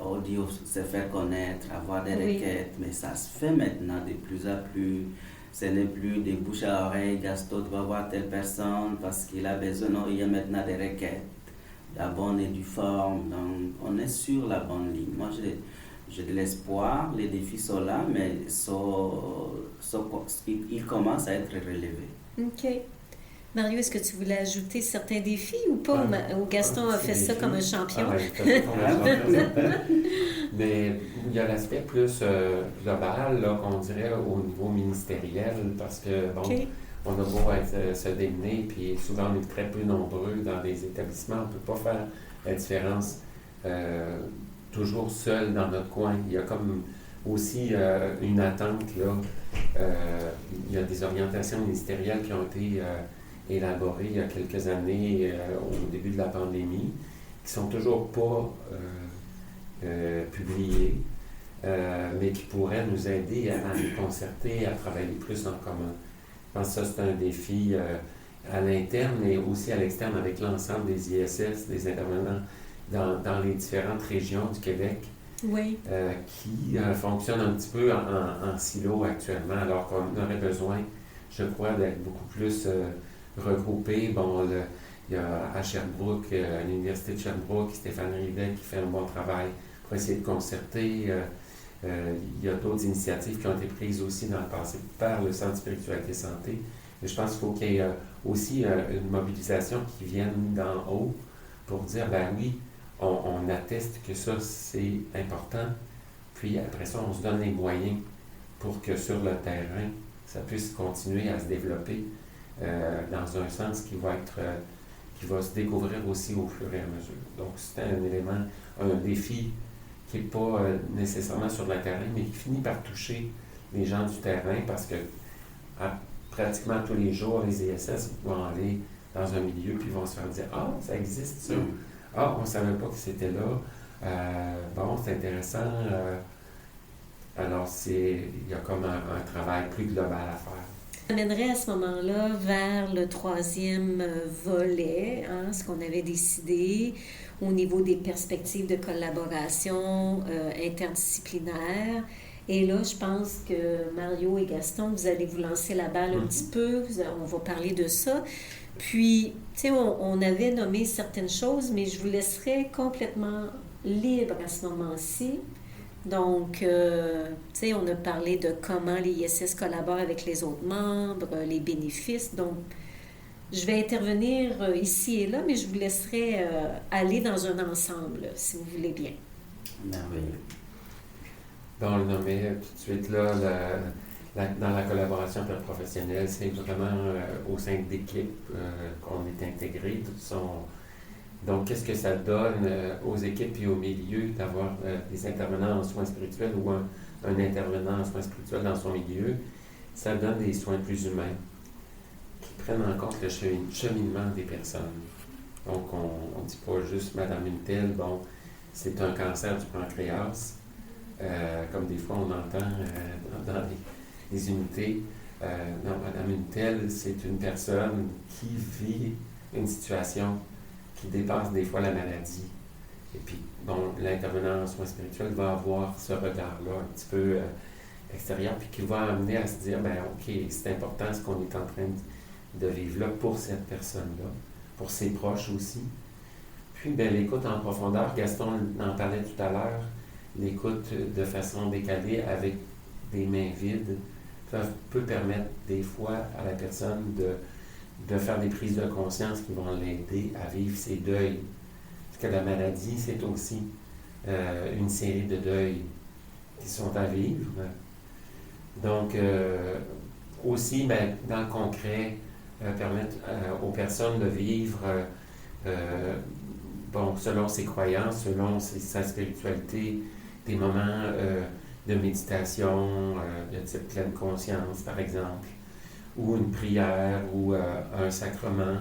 on dit se faire connaître, avoir des requêtes, mais ça se fait maintenant de plus en plus. Ce n'est plus des bouches à oreille, Gaston va voir telle personne parce qu'il a besoin. Non, il y a maintenant des requêtes, la bonne et due forme. Donc, on est sur la bonne ligne. Moi, j'ai de l'espoir. Les défis sont là, mais ils commencent à être relevés. OK. Mario, est-ce que tu voulais ajouter certains défis ou pas? Ou Gaston a fait ça comme un champion? Mais il y a l'aspect plus global, là, qu'on dirait au niveau ministériel, parce que, on a beau se démener, puis souvent on est très peu nombreux dans des établissements, on ne peut pas faire la différence toujours seul dans notre coin. Il y a comme aussi une attente, là. Il y a des orientations ministérielles qui ont été élaborées il y a quelques années au début de la pandémie, qui sont toujours pas publiées, mais qui pourraient nous aider à les concerter, à travailler plus en commun. Je pense que ça, c'est un défi à l'interne, mais aussi à l'externe avec l'ensemble des ISS, des intervenants dans les différentes régions du Québec, qui fonctionnent un petit peu en silo actuellement, alors qu'on aurait besoin, je crois, d'être beaucoup plus regroupés. Bon, il y a à Sherbrooke, à l'Université de Sherbrooke, Stéphane Rivet qui fait un bon travail pour essayer de concerter. Il y a d'autres initiatives qui ont été prises aussi dans le passé par le Centre Spiritualité Santé. Mais je pense qu'il faut qu'il y ait aussi une mobilisation qui vienne d'en haut pour dire, ben oui, on atteste que ça, c'est important. Puis après ça, on se donne les moyens pour que sur le terrain, ça puisse continuer à se développer dans un sens qui va se découvrir aussi au fur et à mesure. Donc, c'est un élément, un défi qui n'est pas nécessairement sur le terrain, mais qui finit par toucher les gens du terrain parce que pratiquement tous les jours, les ISS vont aller dans un milieu puis vont se faire dire « Ah, ça existe ça! Ah, on ne savait pas que c'était là. Bon, c'est intéressant. » Alors, il y a comme un travail plus global à faire. Ça mènerait à ce moment-là vers le 3e volet, ce qu'on avait décidé au niveau des perspectives de collaboration interdisciplinaire. Et là, je pense que Mario et Gaston, vous allez vous lancer la balle un petit peu. On va parler de ça. Puis, tu sais, on avait nommé certaines choses, mais je vous laisserai complètement libre à ce moment-ci. Donc, tu sais, on a parlé de comment les ISS collaborent avec les autres membres, les bénéfices. Donc, je vais intervenir ici et là, mais je vous laisserai aller dans un ensemble, si vous voulez bien. Merveilleux. On le nommait tout de suite, là, dans la collaboration interprofessionnelle, c'est vraiment au sein d'équipes qu'on est intégré. Donc, qu'est-ce que ça donne aux équipes et au milieu d'avoir des intervenants en soins spirituels ou un intervenant en soins spirituels dans son milieu? Ça donne des soins plus humains qui prennent en compte le cheminement des personnes. Donc, on ne dit pas juste « Madame une telle, bon, c'est un cancer du pancréas », comme des fois on entend dans les unités. Non, Madame une telle, c'est une personne qui vit une situation qui dépasse des fois la maladie. Et puis, bon, l'intervenant en soins spirituels va avoir ce regard-là un petit peu extérieur, puis qui va amener à se dire, ben OK, c'est important ce qu'on est en train de vivre là pour cette personne-là, pour ses proches aussi, Puis, l'écoute en profondeur, Gaston en parlait tout à l'heure, l'écoute de façon décalée avec des mains vides peut permettre des fois à la personne de faire des prises de conscience qui vont l'aider à vivre ses deuils. Parce que la maladie, c'est aussi une série de deuils qui sont à vivre. Donc, aussi, dans le concret, permettre aux personnes de vivre selon ses croyances, selon sa spiritualité, des moments de méditation, de type pleine conscience, par exemple, ou une prière, ou un sacrement,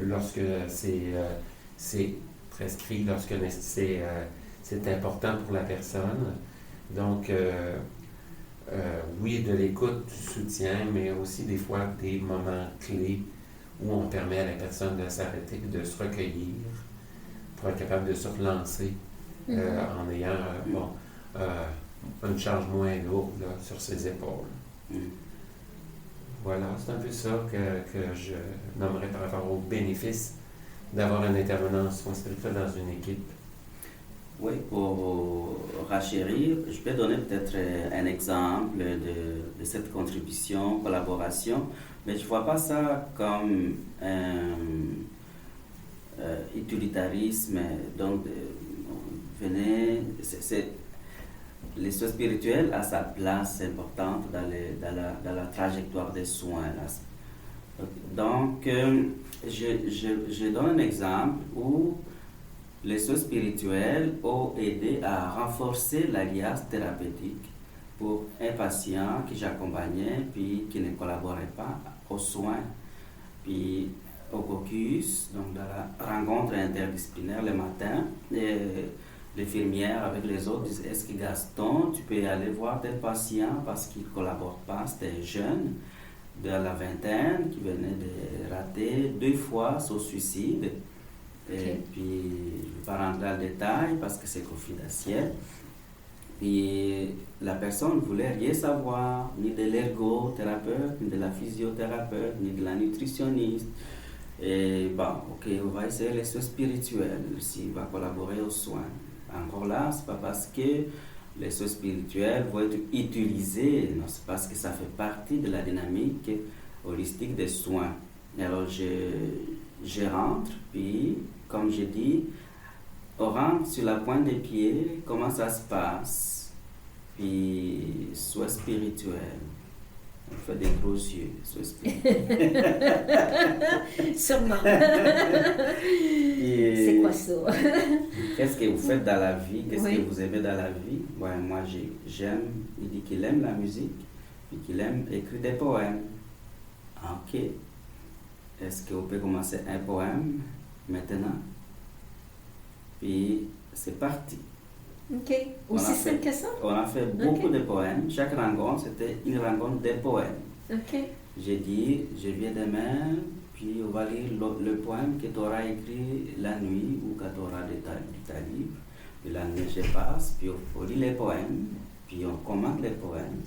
lorsque c'est prescrit, lorsque c'est important pour la personne. Donc, oui, de l'écoute, du soutien, mais aussi des fois des moments clés où on permet à la personne de s'arrêter et de se recueillir pour être capable de se relancer en ayant une charge moins lourde là, sur ses épaules. Voilà, c'est un peu ça que je nommerais par rapport aux bénéfices d'avoir un intervenant en soins spirituels dans une équipe. Oui, pour rachérir, je peux donner peut-être un exemple de cette contribution, collaboration, mais je ne vois pas ça comme un utilitarisme. Donc, venez, les soins spirituels a sa place importante dans la trajectoire des soins. Donc, je donne un exemple où les soins spirituels ont aidé à renforcer l'alliance thérapeutique pour un patient que j'accompagnais puis qui ne collaborait pas aux soins. Puis au caucus, donc dans la rencontre interdisciplinaire le matin, l'infirmière avec les autres disait: est-ce que Gaston, tu peux aller voir tel patient parce qu'il ne collabore pas? C'était jeune, de la vingtaine, qui venait de rater 2 fois son suicide. Et puis, je ne vais pas rentrer dans le détail parce que c'est confidentiel. Et la personne ne voulait rien savoir, ni de l'ergothérapeute, ni de la physiothérapeute, ni de la nutritionniste. Et on va essayer les soins spirituels, s'il va collaborer aux soins. Encore là, ce n'est pas parce que les soins spirituels vont être utilisés, non, c'est parce que ça fait partie de la dynamique holistique des soins. Et alors, je rentre, puis, comme je dis, on rentre sur la pointe des pieds, comment ça se passe, puis soins spirituels. On fait des gros yeux, soins spirituels. Sûrement. C'est quoi ça? Qu'est-ce que vous faites dans la vie? Qu'est-ce que vous aimez dans la vie? Ouais, moi, j'aime, il dit qu'il aime la musique, puis qu'il aime écrire des poèmes. Ok. Est-ce qu'on peut commencer un poème maintenant? Puis c'est parti. OK. Aussi simple que ça? On a fait beaucoup de poèmes. Chaque rencontre, c'était une rencontre de poèmes. OK. J'ai dit, je viens demain, puis on va lire le poème que tu auras écrit la nuit ou quand tu auras de ta livre. Puis la nuit, je passe, puis on lit les poèmes, puis on commente les poèmes.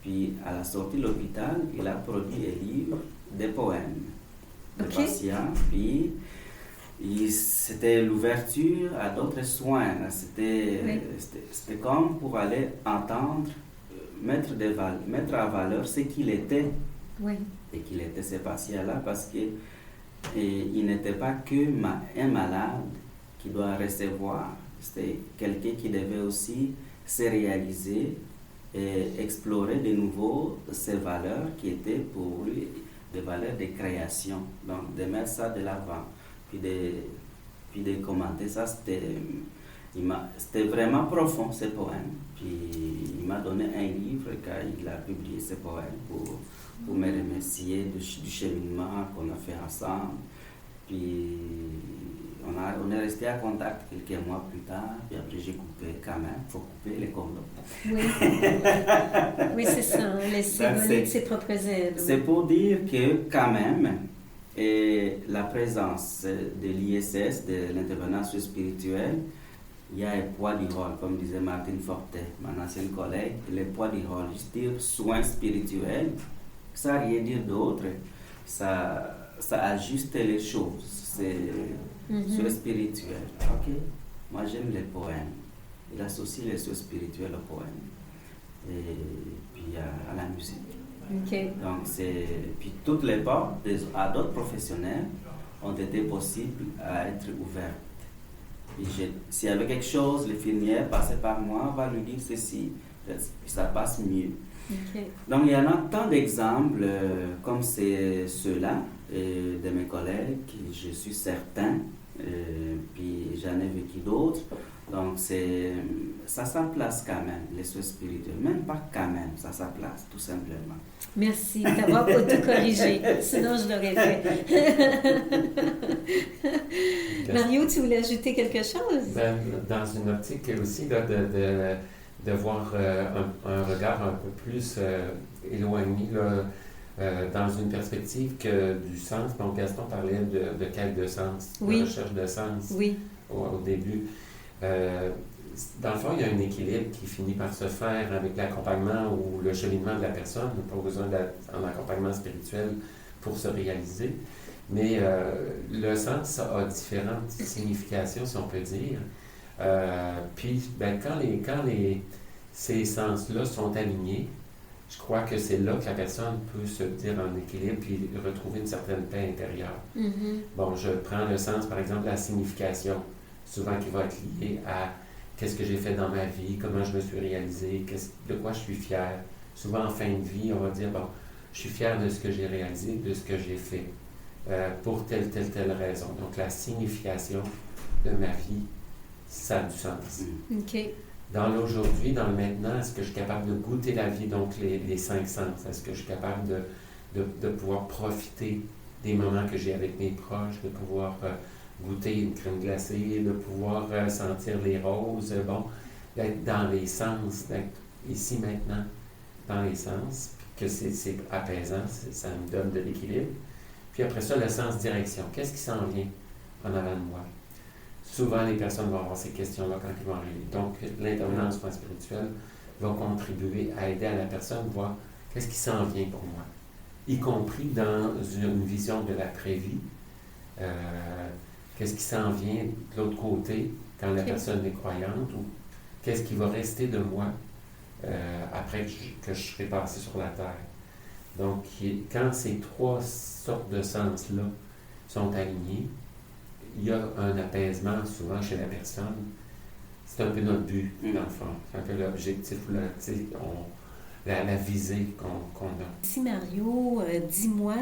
Puis à la sortie de l'hôpital, il a produit un livre de poèmes. De patients, puis c'était l'ouverture à d'autres soins. C'était comme pour aller entendre, mettre à valeur ce qu'il était. Oui. Et qu'il était ce patient-là, parce qu'il n'était pas que un malade qui doit recevoir. C'était quelqu'un qui devait aussi se réaliser et explorer de nouveau ses valeurs qui étaient pour lui des valeurs de création. Donc, de mettre ça de l'avant, puis de commenter ça, c'était vraiment profond, ce poème. Puis, il m'a donné un livre quand il a publié ce poème pour me remercier du cheminement qu'on a fait ensemble. Puis, on est resté en contact quelques mois plus tard, puis après j'ai coupé quand même, il faut couper les condoms. Oui, oui c'est ça, laisser voler de ses propres ailes. C'est pour dire que quand même, la présence de l'ISS, de l'intervenance spirituelle, il y a un poids du rôle, comme disait Martine Fortet, mon ancienne collègue, le poids du rôle, juste dire soins spirituels, ça n'a rien dire d'autre, ça ajuste les choses. soins spirituels. Ok, moi j'aime les poèmes. Il associe les soins spirituels aux poèmes et puis à la musique. Okay. Donc puis toutes les portes à d'autres professionnels ont été possibles à être ouvertes. S'il y avait quelque chose, l'infirmière passait par moi, va lui dire ceci, ça passe mieux. Okay. Donc il y en a tant d'exemples comme c'est ceux-là de mes collègues, je suis certain, puis j'en ai vécu d'autres. Donc ça s'en place quand même, les soins spirituels, même pas quand même, ça s'en place tout simplement. Merci d'avoir autocorrigé, sinon je l'aurais fait. Mario, tu voulais ajouter quelque chose? Ben, dans une optique aussi là, de voir un regard un peu plus éloigné là, dans une perspective que du sens. Donc Gaston parlait de quête de sens, oui. de recherche de sens au début. Dans le fond, il y a un équilibre qui finit par se faire avec l'accompagnement ou le cheminement de la personne. On n'a pas besoin d'être en accompagnement spirituel pour se réaliser. Mais le sens a différentes significations, si on peut dire. Puis, ben, quand ces sens-là sont alignés, je crois que c'est là que la personne peut se dire en équilibre puis retrouver une certaine paix intérieure. Mm-hmm. Bon, je prends le sens, par exemple, de la signification, souvent qui va être liée à qu'est-ce que j'ai fait dans ma vie, comment je me suis réalisé, de quoi je suis fier. Souvent, en fin de vie, on va dire, bon, je suis fier de ce que j'ai réalisé, de ce que j'ai fait, pour telle raison. Donc, la signification de ma vie, ça a du sens. Okay. Dans l'aujourd'hui, dans le maintenant, est-ce que je suis capable de goûter la vie, donc les 5 sens? Est-ce que je suis capable de pouvoir profiter des moments que j'ai avec mes proches, de pouvoir goûter une crème glacée, de pouvoir sentir les roses, bon, d'être dans les sens, d'être ici maintenant, dans les sens, puis que c'est apaisant, ça me donne de l'équilibre. Puis après ça, le sens direction. Qu'est-ce qui s'en vient en avant de moi? Souvent, les personnes vont avoir ces questions-là quand ils vont arriver. Donc, l'intervenant en soins spirituels va contribuer à aider à la personne à voir qu'est-ce qui s'en vient pour moi, y compris dans une vision de l'après-vie. Qu'est-ce qui s'en vient de l'autre côté quand la personne est croyante ou qu'est-ce qui va rester de moi après que je serai passé sur la terre. Donc, quand ces 3 sortes de sens-là sont alignés, il y a un apaisement souvent chez la personne. C'est un peu notre but, dans le fond. C'est un peu l'objectif, la visée qu'on a. Merci Mario. Dis-moi,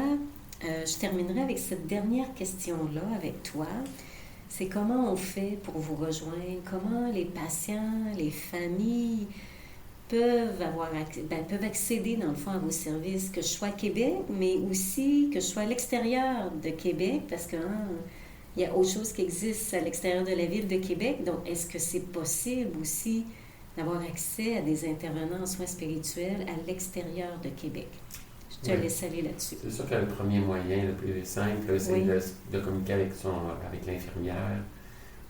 je terminerai avec cette dernière question-là avec toi. C'est comment on fait pour vous rejoindre? Comment les patients, les familles peuvent accéder dans le fond à vos services, que je sois à Québec, mais aussi que je sois à l'extérieur de Québec, parce que il y a autre chose qui existe à l'extérieur de la ville de Québec. Donc, est-ce que c'est possible aussi d'avoir accès à des intervenants en soins spirituels à l'extérieur de Québec? Je te laisse aller là-dessus. C'est sûr que le premier moyen, le plus simple, c'est de communiquer avec l'infirmière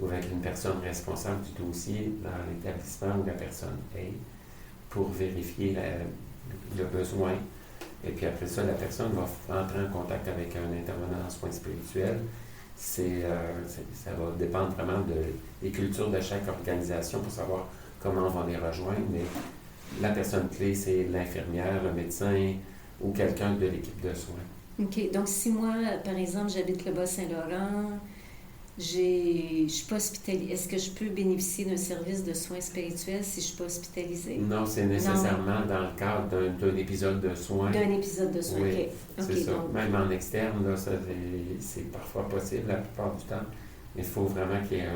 ou avec une personne responsable du dossier dans l'établissement où la personne est pour vérifier le besoin. Et puis après ça, la personne va entrer en contact avec un intervenant en soins spirituels. Ça va dépendre vraiment des cultures de chaque organisation pour savoir comment on va les rejoindre. Mais la personne clé, c'est l'infirmière, le médecin ou quelqu'un de l'équipe de soins. OK. Donc, si moi, par exemple, j'habite le Bas-Saint-Laurent, je suis pas hospitalisée, est-ce que je peux bénéficier d'un service de soins spirituels si je suis pas hospitalisée? Non, c'est nécessairement dans le cadre d'un épisode de soins. D'un épisode de soins, oui, OK. C'est ça. Donc, même en externe, là, c'est parfois possible la plupart du temps, mais il faut vraiment qu'il y ait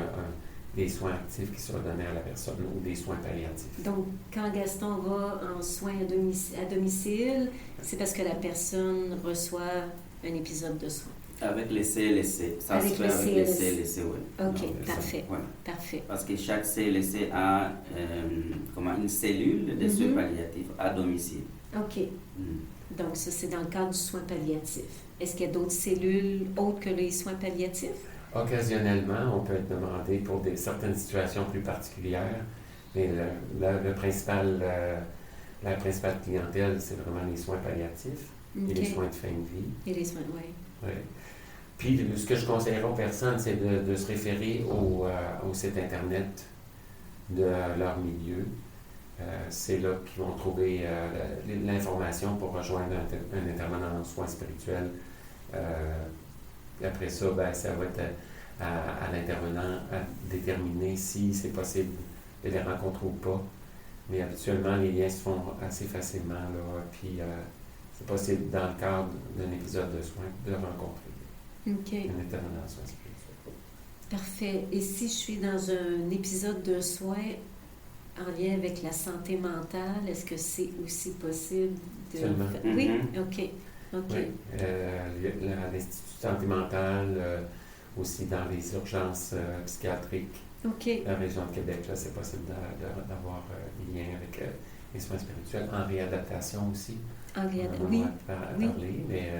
des soins actifs qui soient donnés à la personne ou des soins palliatifs. Donc, quand Gaston va en soins à domicile, c'est parce que la personne reçoit un épisode de soins. Avec les CLSC. Ça se fait avec les CLSC, oui. OK, parfait. Ouais. Parfait. Parce que chaque CLSC a une cellule de soins palliatifs à domicile. OK. Donc, ça, c'est dans le cadre du soin palliatif. Est-ce qu'il y a d'autres cellules autres que les soins palliatifs? Occasionnellement, on peut être demandé pour certaines situations plus particulières, mais la principale clientèle, c'est vraiment les soins palliatifs et les soins de fin de vie. Et les soins, oui. Oui. Puis, ce que je conseillerais aux personnes, c'est de se référer au site Internet de leur milieu. C'est là qu'ils vont trouver l'information pour rejoindre un intervenant en soins spirituels. Après ça, ça va être à l'intervenant à déterminer si c'est possible de les rencontrer ou pas. Mais habituellement, les liens se font assez facilement. Là, puis, c'est possible, dans le cadre d'un épisode de soins, de rencontrer un intervenant en soins spirituels. Parfait. Et si je suis dans un épisode de soins en lien avec la santé mentale, est-ce que c'est aussi possible de... Seulement. Oui? OK. Oui. L'Institut de santé mentale, aussi dans les urgences psychiatriques. La région de Québec, là, c'est possible d'avoir des liens avec les soins spirituels en réadaptation aussi. Oui. Parler, mais,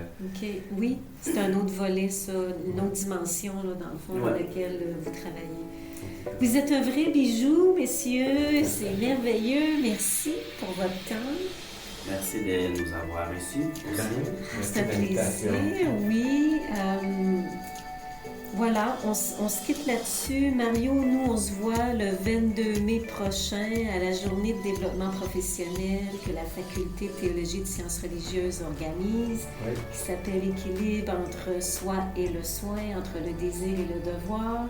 oui, c'est un autre volet, ça, une autre dimension, là, dans le fond, dans laquelle vous travaillez. Vous êtes un vrai bijou, messieurs. C'est merveilleux. Merci pour votre temps. Merci de nous avoir reçus. C'est un plaisir, oui. Voilà, on se quitte là-dessus. Mario, nous, on se voit le 22 mai prochain à la journée de développement professionnel que la Faculté de théologie et de sciences religieuses organise, qui s'appelle Équilibre entre soi et le soin, entre le désir et le devoir.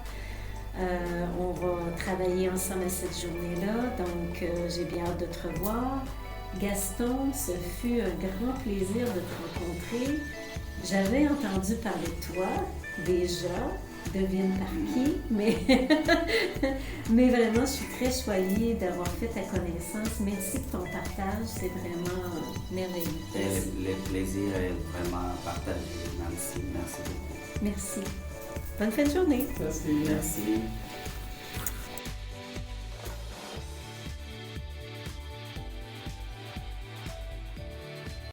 On va travailler ensemble à cette journée-là, donc j'ai bien hâte de te revoir. Gaston, ce fut un grand plaisir de te rencontrer. J'avais entendu parler de toi déjà, devine par qui, mais vraiment, je suis très choyée d'avoir fait ta connaissance. Merci pour ton partage, c'est vraiment merveilleux. Le plaisir est vraiment partagé, Nancy. Merci beaucoup. Merci. Bonne fin de journée. Merci. Merci.